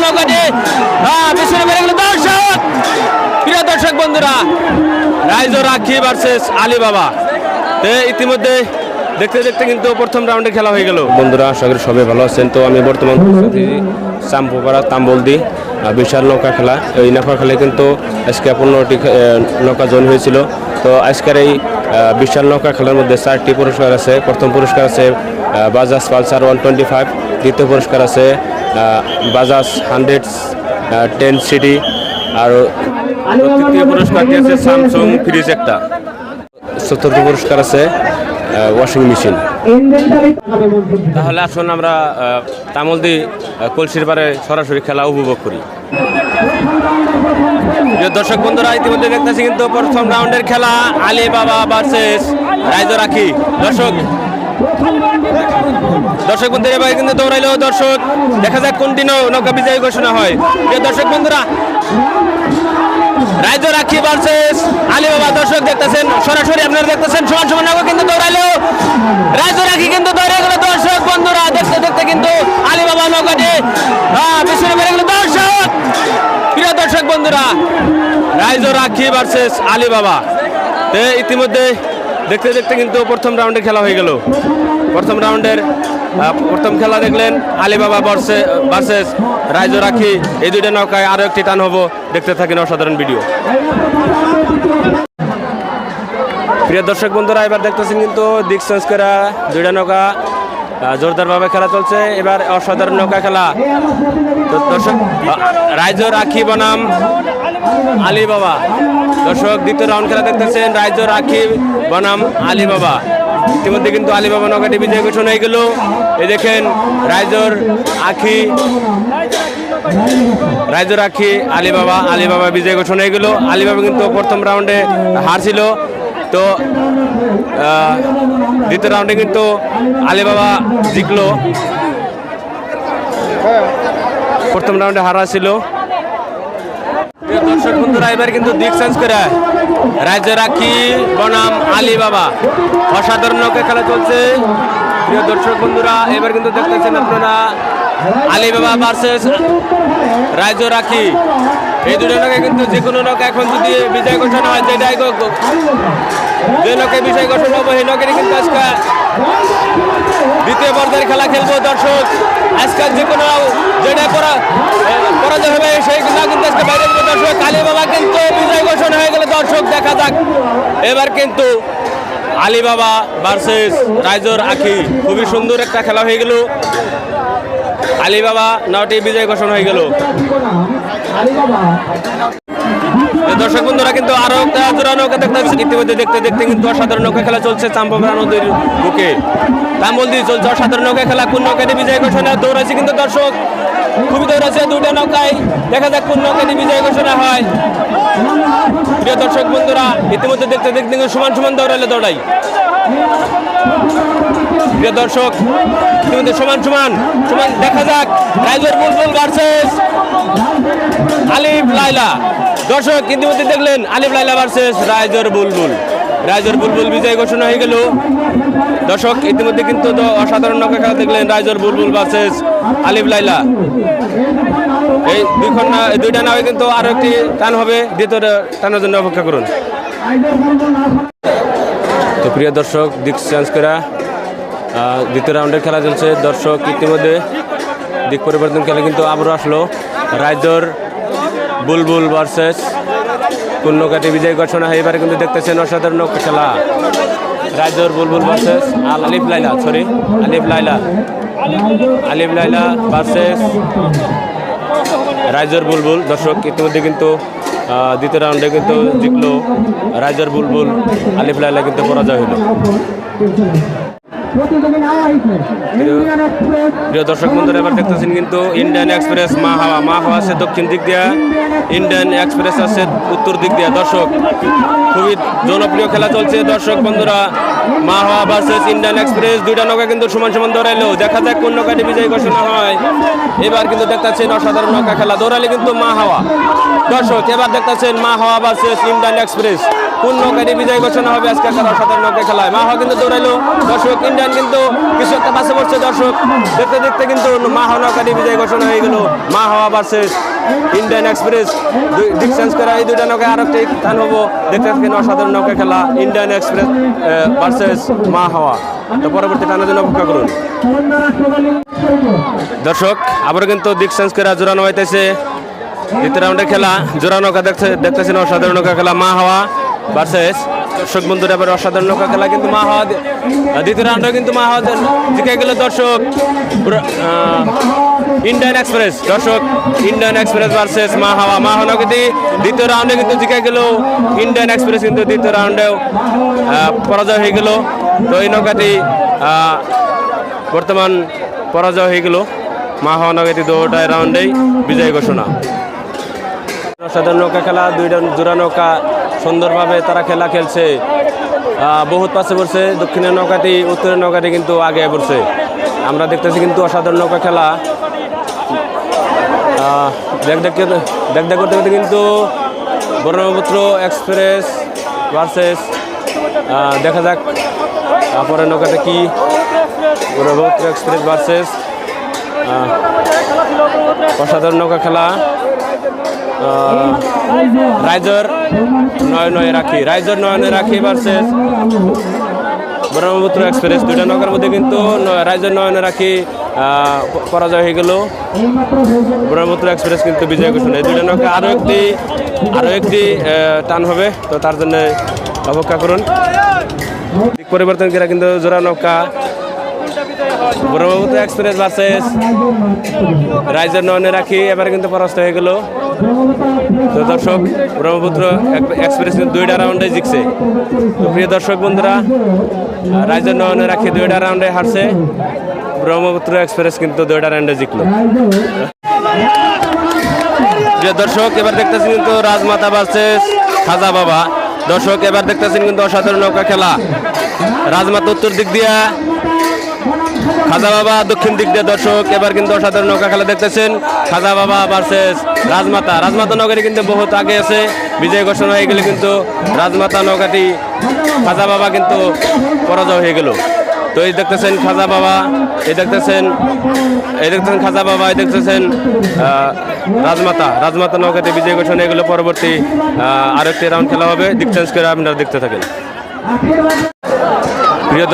নৌকাটি পিছনে বেড়ে গেল দর্শক। প্রিয় দর্শক বন্ধুরা, রাইজো রাখি ভার্সেস আলী বাবা। ইতিমধ্যে দেখতে দেখতে কিন্তু প্রথম রাউন্ডে খেলা হয়ে গেল। বন্ধুরা আশা করি সবাই ভালো আছেন। তো আমি বর্তমান চাম্পোপাড়া তাম্বলদি বিশাল নৌকা খেলা। এই নৌকা খেলায় কিন্তু আজকে 15টি নৌকা জয়েন হয়েছিল। তো আজকের এই বিশাল নৌকা খেলার মধ্যে 4টি পুরস্কার আছে। প্রথম পুরস্কার আছে বাজাজ পালসার 125, দ্বিতীয় পুরস্কার আছে বাজাজ 110 সিটি, আর তৃতীয় পুরস্কারটি আছে স্যামসাং ফ্রিজ একটা, চতুর্থ পুরস্কার আছে ওয়াশিং মেশিন। তাহলে আসুন আমরা তামলদি কলসির পারে সরাসরি খেলা উপভোগ করি। দর্শক বন্ধুরা, ইতিমধ্যে দেখতেছি কিন্তু প্রথম রাউন্ডের খেলা আলী বাবা ভার্সেস রাইজো রাখি। দর্শক বন্ধুরা এবার কিন্তু দৌড়াইলো। দর্শক দেখা যাক কোনটি নৌকা বিজয়ী ঘোষণা হয়। দর্শক বন্ধুরা, রাইজো রাখি ভার্সেস আলী বাবা। দর্শক দেখতেছেন সরাসরি, আপনারা দেখতেছেন সমান সমান নৌকা কিন্তু দৌড়াইলো। রাইজো রাখি কিন্তু দৌড়ে গেল। দর্শক বন্ধুরা দেখতে দেখতে কিন্তু আলী বাবা নৌকাটি পিছনে বেড়ে গেল। দর্শক, প্রিয় দর্শক বন্ধুরা, রাইজো রাখি ভার্সেস আলী বাবা। ইতিমধ্যে দেখতে দেখতে কিন্তু প্রথম রাউন্ডে খেলা হয়ে গেল। প্রথম রাউন্ডের প্রথম খেলা দেখলেন আলী বাবা ভার্সেস রাইজো রাখি। এই দুইটা নৌকায় আরো একটি টান হবো। দেখতে থাকেন অসাধারণ ভিডিও। প্রিয় দর্শক বন্ধুরা, এবার দেখতেছেন কিন্তু দিক চেঞ্জ করা দুইটা নৌকা জোরদারভাবে খেলা চলছে। এবার অসাধারণ নৌকা খেলা। দর্শক, রাইজো রাখি বনাম আলী বাবা। দর্শক দ্বিতীয় রাউন্ড খেলা দেখতেছেন রাইজো রাখি বনাম আলী বাবা। ইতিমধ্যে কিন্তু আলী বাবা নৌকাটি বিজয় ঘোষণা হয়ে গেল। এই দেখেন রাইজো রাখি আলী বাবা বিজয় ঘোষণা হয়ে গেল। আলী বাবা কিন্তু প্রথম রাউন্ডে হারছিল। তো দ্বিতীয় রাউন্ডে কিন্তু আলী বাবা জিতলো। প্রথম রাউন্ডে হারা ছিল। দর্শক বন্ধুরা, এবার কিন্তু দিক চেঞ্জ করে রাইজো রাখি বনাম আলী বাবা। অসাধারণ নৌকা খেলা চলছে। প্রিয় দর্শক বন্ধুরা, এবার কিন্তু দেখতেছেন আপনারা আলী বাবা ভার্সেস রাইজো রাখি। এই দুটো নৌকা কিন্তু যে কোনো নৌকা এখন যদি বিজয় ঘোষণা হয়, যেটাই যে নৌকায় বিজয় ঘোষণা হবো সেই নৌকারই কিন্তু আজকে দ্বিতীয় পর্যায়ের খেলা খেলবো। দর্শক, আজকে যে কোনো যেটাই পরাজয় হবে সেই না কিন্তু আজকে বাইরে যাবে। দর্শক, আলী বাবা কিন্তু বিজয় ঘোষণা হয়ে গেল। দর্শক দেখা যাক এবার কিন্তু আলী বাবা ভার্সেস রাইজো রাখি। খুবই সুন্দর একটা খেলা হয়ে গেল। আলী বাবা নৌটি বিজয় ঘোষণা হয়ে গেল। দর্শক বন্ধুরা, কিন্তু আরো একটা জোড়া নৌকা দেখতে ইতিমধ্যে দেখতে দেখতে কিন্তু অসাধারণ নৌকা খেলা চলছে চাম্পোপাড়া নদীর বুকে। তাম্বলদি চলছে অসাধারণ নৌকা খেলা। কোন নৌকাটি বিজয় ঘোষণা দৌড়াচ্ছে কিন্তু দর্শক খুবই দৌড়াচ্ছে দুইটা নৌকায়। দেখা যাক কোন নৌকাটি বিজয় ঘোষণা হয়। প্রিয় দর্শক বন্ধুরা, ইতিমধ্যে দেখতে দেখতে সমান সমান দৌড়াই। প্রিয় দর্শক, ইতিমধ্যে সমান দেখা যাক রাইজোর বুলবুল ভার্সেস আলিফ লাইলা। দর্শক ইতিমধ্যে দেখলেন আলিফ লাইলা ভার্সেস রাইজোর বুলবুল বিজয় ঘোষণা হয়ে গেল। দর্শক ইতিমধ্যে কিন্তু অসাধারণ নৌকা খেলা দেখলেন রাইজোর বুলবুল ভার্সেস আলিফ লাইলা। এই দুইটা নামে কিন্তু আরো একটি টান হবে। দ্বিতীয় টানের জন্য অপেক্ষা করুন। তো প্রিয় দর্শক, দিক চেঞ্জ করা দ্বিতীয় রাউন্ডের খেলা চলছে। দর্শক ইতিমধ্যে দিক পরিবর্তন খেলা কিন্তু আবারও আসলো রাইজোর বুলবুল ভার্সেস কোন নৌকাটি বিজয় ঘোষণা হয়। এবারে কিন্তু দেখতেছেন অসাধারণ নৌকা খেলা। রাইজোর বুলবুল ভার্সেস আলিফ লাইলা ভার্সেস রাইজোর বুলবুল। দর্শক ইতিমধ্যে কিন্তু দ্বিতীয় রাউন্ডে কিন্তু জিতলো রাইজোর বুলবুল। আলিফ লাইলা কিন্তু পরাজয় হলো। প্রিয় দর্শক বন্ধুরা, এবার দেখতেছেন কিন্তু ইন্ডিয়ান এক্সপ্রেস মা হাওয়া সে দক্ষিণ দিক দিয়ে ইন্ডিয়ান এক্সপ্রেস আছে উত্তর দিক দিয়ে। দর্শক খুবই জনপ্রিয় খেলা চলছে দর্শক বন্ধুরা, মা হাওয়া ভার্সেস ইন্ডিয়ান এক্সপ্রেস। দুইটা নৌকা কিন্তু সমান সমান দৌড়াইলো, দেখা যাক কোন নৌকাটি বিজয়ী ঘোষণা হয়। এবার কিন্তু দেখতেছেন অসাধারণ নৌকা খেলা, দৌড়ালে কিন্তু মা হাওয়া। দর্শক এবার দেখতেছেন মা হাওয়া ভার্সেস ইন্ডিয়ান এক্সপ্রেস, কোন নৌকাটি বিজয়ী ঘোষণা হবে আজকে অসাধারণ নৌকা খেলায়। মা হাওয়া কিন্তু দৌড়াইলো দর্শক, ইন্ডিয়ান কিন্তু কিছু একটা পাশে পড়ছে দর্শক, দেখতে দেখতে কিন্তু মা হাওয়া নৌকাটি বিজয়ী ঘোষণা হয়ে গেল। মা হাওয়া ভার্সেস ইন্ডিয়ান এক্সপ্রেস ডিস্টেন্স করা এই দুইটা নৌকা আর একটি টান হবো, দেখতে থাকেন অসাধারণ নৌকা খেলা ইন্ডিয়ান এক্সপ্রেস ভার্সেস মা হাওয়া। তো পরবর্তী টানের জন্য অপেক্ষা করুন দর্শক। আবারও কিন্তু দিক চেঞ্জ করে জোরানো হইতেছে দ্বিতীয় রাউন্ডের খেলা। জোড়া নৌকা দেখতেছেন অসাধারণ নৌকা খেলা মা হাওয়া ভার্সেস। দর্শক বন্ধুরা এবার অসাধারণ নৌকা খেলা, কিন্তু মা হাওয়া দ্বিতীয় রাউন্ডে কিন্তু মা হাওয়া জিতে গেল দর্শক ইন্ডিয়ান এক্সপ্রেস। দর্শক ইন্ডিয়ান এক্সপ্রেস ভার্সেস মা হাওয়া। মা হাওয়া নৌকাটি দ্বিতীয় রাউন্ডে কিন্তু জিতে গেল, ইন্ডিয়ান এক্সপ্রেস কিন্তু দ্বিতীয় রাউন্ডেও পরাজয় হয়ে গেল। তো এই নৌকাটি বর্তমান পরাজয় হয়ে গেল। মা হাওয়া নৌকাটি দুটা রাউন্ডেই বিজয়ী ঘোষণা। অসাধারণ নৌকা খেলা, দুইটা জোড়া নৌকা সুন্দরভাবে তারা খেলা খেলছে, বহুত পাশে পড়ছে দক্ষিণের নৌকাটি, উত্তরের নৌকাটি কিন্তু আগে পড়ছে। আমরা দেখতেছি কিন্তু অসাধারণ নৌকা খেলা, দেখ করতে করতে কিন্তু ব্রহ্মপুত্র এক্সপ্রেস ভার্সেস দেখা যাক পরের নৌকাটা কি। ব্রহ্মপুত্র এক্সপ্রেস ভার্সেস অসাধারণ নৌকা খেলা রাইজর নয়নে রাখি ভার্সেস ব্রহ্মপুত্র এক্সপ্রেস। দুইটা নৌকার মধ্যে কিন্তু রাইজর নয়নে রাখি পরাজয় হয়ে গেল, ব্রহ্মপুত্র এক্সপ্রেস কিন্তু বিজয় ঘোষণা। এই দুইটা নৌকা আরও একটি টান হবে, তো তার জন্য অপেক্ষা করুন। পরিবর্তন করা কিন্তু জোড়া নৌকা ব্রহ্মপুত্র এক্সপ্রেস ভার্সেস রাইজর নয়নে রাখি এবার কিন্তু পরাস্ত হয়ে গেল। তো দর্শক ব্রহ্মপুত্র এক্সপ্রেস কিন্তু দুইটা রাউন্ডে জিতছে। তো প্রিয় দর্শক বন্ধুরা, রাইজর নয়নে রাখি দুইটা রাউন্ডে হারছে, ব্রহ্মপুত্র এক্সপ্রেস কিন্তু দুইটা রাউন্ডে জিতলো। প্রিয় দর্শক এবার দেখতেছেন কিন্তু রাজমাতা ভার্সেস খাজা বাবা। দর্শক এবার দেখতেছেন কিন্তু অসাধারণ নৌকা খেলা, রাজমাতা উত্তর দিক দিয়া, খাজা বাবা দক্ষিণ দিক দিয়ে। দর্শক এবার কিন্তু অসাধারণ নৌকা খেলা দেখতেছেন, খাজা বাবা ভার্সেস রাজমাতা নৌকাটি কিন্তু বহুত আগে আছে, বিজয় ঘোষণা হয়ে গেলে কিন্তু রাজমাতা নৌকাটি খাজা বাবা কিন্তু পরাজয় হয়ে গেল। তো এই দেখতেছেন খাজা বাবা, এই দেখতেছেন খাজা বাবা, এই দেখতেছেন রাজমাতা নৌকাটি বিজয় ঘোষণা হয়ে গেল। পরবর্তী আরেকটি রাউন্ড খেলা হবে, দিক চেঞ্জ করে আপনারা দেখতে থাকেন। প্রিয়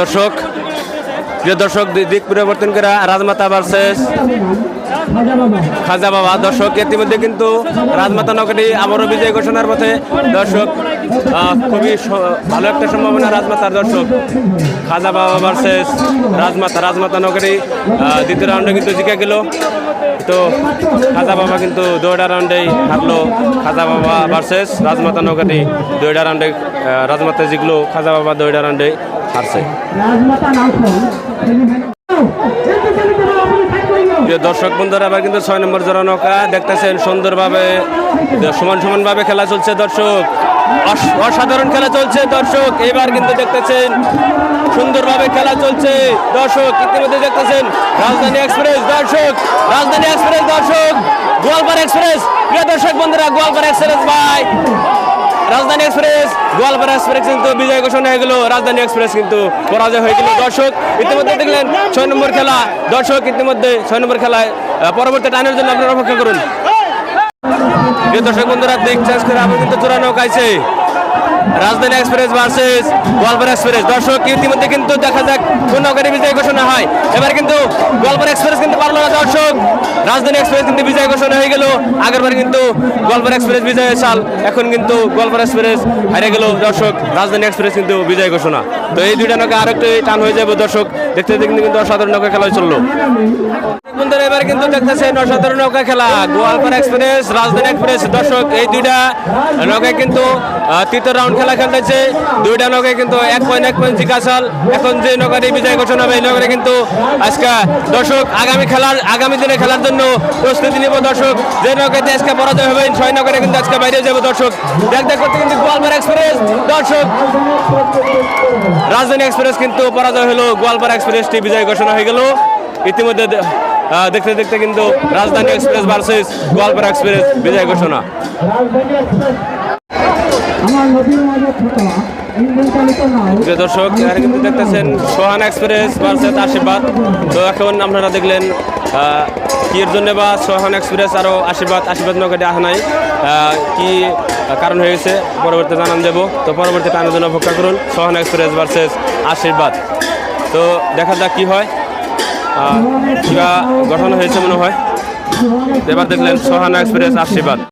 দর্শক দিক পরিবর্তন করা রাজমাতা ভার্সেস খাজা বাবা। দর্শক ইতিমধ্যে কিন্তু রাজমাতা নৌকাটি আবারও বিজয় ঘোষণার পথে। দর্শক খুবই ভালো একটা সম্ভাবনা রাজমাতার। দর্শক খাজা বাবা ভার্সেস রাজমাতা নৌকাটি দ্বিতীয় রাউন্ডে কিন্তু জিতে গেল। তো খাজা বাবা কিন্তু দুইটা রাউন্ডেই হারলো, খাজা বাবা ভার্সেস রাজমাতা নৌকাটি দুইটা রাউন্ডে রাজমাতা জিতলো, খাজা বাবা দুইটা রাউন্ডে হারছে। দর্শক বন্ধুরা আবার কিন্তু 6 নম্বর জোড়া নৌকা দেখতেছেন সুন্দরভাবে সমানভাবে খেলা চলছে। দর্শক অসাধারণ খেলা চলছে দর্শক, এবার কিন্তু দেখতেছেন সুন্দরভাবে খেলা চলছে। দর্শক ইতিমধ্যে দেখতেছেন রাজধানী এক্সপ্রেস, দর্শক গোয়ালপাড়া এক্সপ্রেস। প্রিয় দর্শক বন্ধুরা, গোয়ালপাড়া এক্সপ্রেস ভাই রাজধানী এক্সপ্রেস, গোয়ালপাড়া এক্সপ্রেস কিন্তু বিজয় ঘোষণা হয়ে গেল, রাজধানী এক্সপ্রেস কিন্তু পরাজয় হয়ে গেল। দর্শক ইতিমধ্যে দেখলেন 6 নম্বর খেলা। দর্শক ইতিমধ্যে 6 নম্বর খেলায় পরবর্তী টানের জন্য আপনারা অপেক্ষা করুন। দর্শক বন্ধুরা দিক চেঞ্জ করে আবার কিন্তু জোড়া নৌকা আছে, রাজধানী এক্সপ্রেস ভার্সেস গোয়ালপাড়া এক্সপ্রেস। দর্শক ইতিমধ্যে কিন্তু দেখা যাক কোন নৌকাটি বিজয় ঘোষণা হয়। এবার কিন্তু গোয়ালপাড়া এক্সপ্রেস কিন্তু পারলো না দর্শক, রাজধানী এক্সপ্রেস কিন্তু বিজয় ঘোষণা হয়ে গেল। আগেরবার কিন্তু গোয়ালপাড়া এক্সপ্রেস বিজয় সাল, এখন কিন্তু গোয়ালপাড়া এক্সপ্রেস হারিয়ে গেল। দর্শক রাজধানী এক্সপ্রেস কিন্তু বিজয় ঘোষণা। তো এই দুইটা নৌকা আরেকটু টান হয়ে যাবে দর্শক, দেখতে দেখতে কিন্তু অসাধারণ নৌকা খেলা চললো। বন্ধুরা এবার কিন্তু দেখতেছেন অসাধারণ নৌকা খেলা গোয়ালপাড়া এক্সপ্রেস রাজধানী এক্সপ্রেস। দর্শক এই দুইটা নৌকায় কিন্তু তৃতীয় রাউন্ড খেলা খেলতেছে। দুইটা নৌকায় কিন্তু 1 পয়েন্ট জিকাসাল। এখন যে নৌকাটি বিজয় ঘোষণা হবে এই নৌকাটি কিন্তু আজকে দর্শক আগামী দিনে খেলার জন্য প্রস্তুতি নিব। দর্শক যে নৌকাতে আজকে পরাজয় হবে 6 নৌকাটা কিন্তু আজকে বাইরে যাবে। দর্শক দেখ করতে কিন্তু গোয়ালপাড়া এক্সপ্রেস। দর্শক রাজধানী এক্সপ্রেস কিন্তু পরাজয় হলো, গোয়ালপাড়া এক্সপ্রেসটি বিজয় ঘোষণা হয়ে গেল। ইতিমধ্যে দেখতে দেখতে কিন্তু রাজধানী এক্সপ্রেস ভার্সেস গোয়ালপাড়া এক্সপ্রেস বিজয় ঘোষণা। দর্শক এখানে কিন্তু দেখতেছেন সোহান এক্সপ্রেস ভার্সেস আশীর্বাদ। তো এখন আপনারা দেখলেন কি এর জন্য বা সোহান এক্সপ্রেস আরও আশীর্বাদ নৌকাটি আসা নাই, কি কারণ হয়েছে পরবর্তীতে জানান দেবো। তো পরবর্তী টাইমের জন্য অপেক্ষা করুন। সোহান এক্সপ্রেস ভার্সেস আশীর্বাদ, তো দেখা যাক কি হয়, কিবা গঠন হয়েছে মনে হয়। এবার দেখলেন সোহান এক্সপ্রেস আশীর্বাদ।